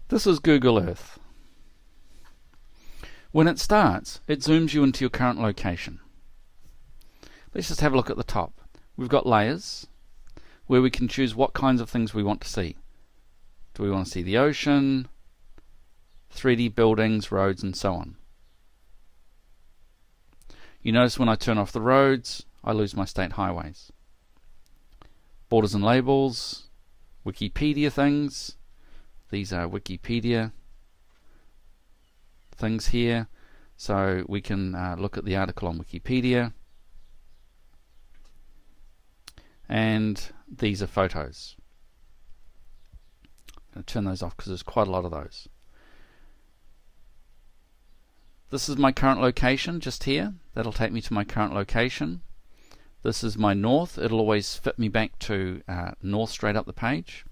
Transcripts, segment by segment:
This is Google Earth. When it starts, it zooms you into your current location. Let's just have a look at the top. We've got layers where we can choose what kinds of things we want to see. Do we want to see the ocean, 3D buildings, roads, and so on? You notice when I turn off the roads, I lose my state highways. Borders and labels, Wikipedia things. These are Wikipedia things here. So we can look at the article on Wikipedia. And these are photos. I'm going to turn those off because there's quite a lot of those. This is my current location just here. That'll take me to my current location. This is my north. It'll always fit me back to north straight up the page.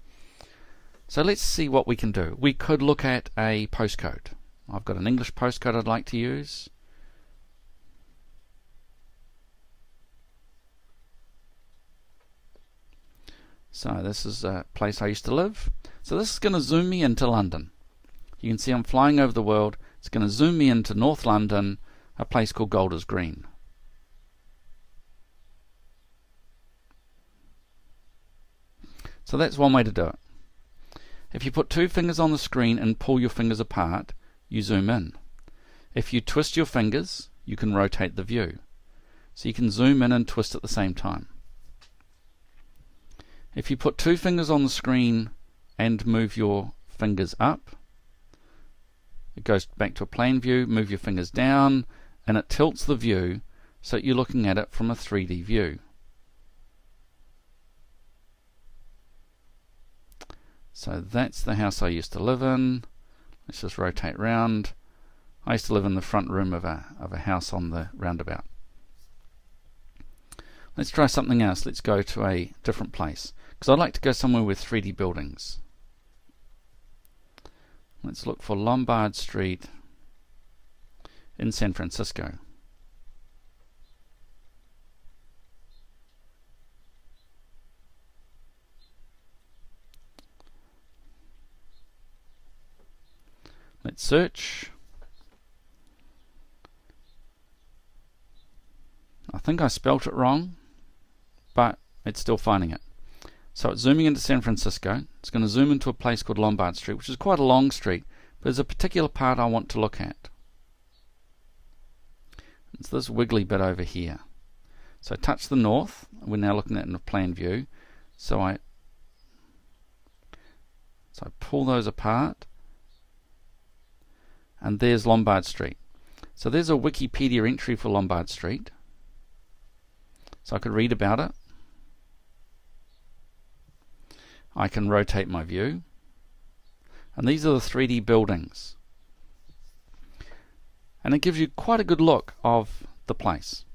So let's see what we can do. We could look at a postcode. I've got an English postcode I'd like to use. So this is a place I used to live. So this is going to zoom me into London. You can see I'm flying over the world. It's going to zoom me into North London, a place called Golders Green. So that's one way to do it. If you put two fingers on the screen and pull your fingers apart, you zoom in. If you twist your fingers, you can rotate the view. So you can zoom in and twist at the same time. If you put two fingers on the screen and move your fingers up, it goes back to a plain view. Move your fingers down and it tilts the view so that you're looking at it from a 3D view. So that's the house I used to live in. Let's just rotate round. I used to live in the front room of a house on the roundabout. Let's try something else. Let's go to a different place, because I'd like to go somewhere with 3D buildings. Let's look for Lombard Street in San Francisco. Let's search. I think I spelt it wrong, but it's still finding it. So it's zooming into San Francisco. It's going to zoom into a place called Lombard Street, which is quite a long street, but there's a particular part I want to look at. It's this wiggly bit over here. So I touch the north. We're now looking at it in a plan view. So I pull those apart, and there's Lombard Street. So there's a Wikipedia entry for Lombard Street. So I could read about it. I can rotate my view. And these are the 3D buildings. And it gives you quite a good look of the place.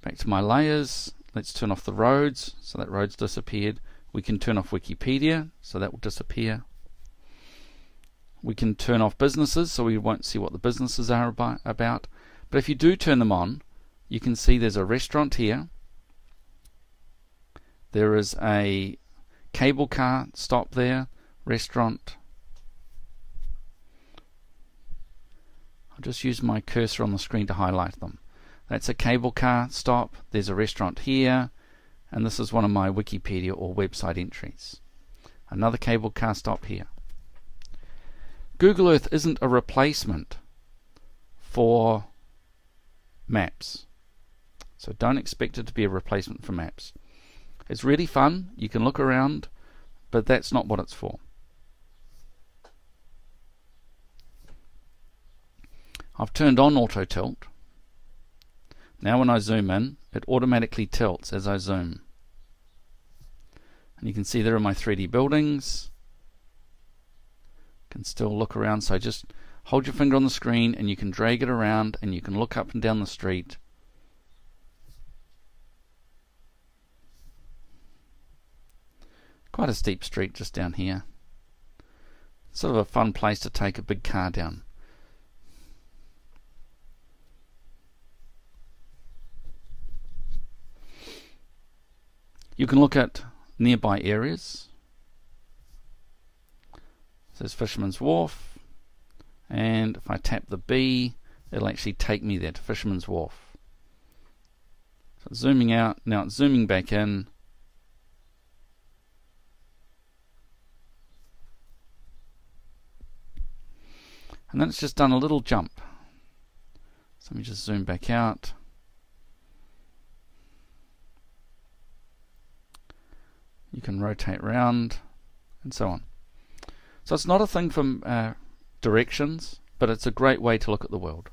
Back to my layers. Let's turn off the roads. So that road's disappeared. We can turn off Wikipedia. So that will disappear. We can turn off businesses, so we won't see what the businesses are about. But if you do turn them on, you can see there's a restaurant here. There is a cable car stop there, restaurant. I'll just use my cursor on the screen to highlight them. That's a cable car stop. There's a restaurant here, and this is one of my Wikipedia or website entries. Another cable car stop here. Google Earth isn't a replacement for maps. So don't expect it to be a replacement for maps. It's really fun. You can look around, but that's not what it's for. I've turned on auto tilt. Now when I zoom in, it automatically tilts as I zoom. And you can see there are my 3D buildings. Can still look around, so just hold your finger on the screen and you can drag it around and you can look up and down the street. Quite a steep street just down here. Sort of a fun place to take a big car down. You can look at nearby areas. there's Fisherman's Wharf, and if I tap the B, it'll actually take me there to Fisherman's Wharf. So it's zooming out, now it's zooming back in. And then it's just done a little jump. So let me just zoom back out. You can rotate around and so on. So it's not a thing from directions, but it's a great way to look at the world.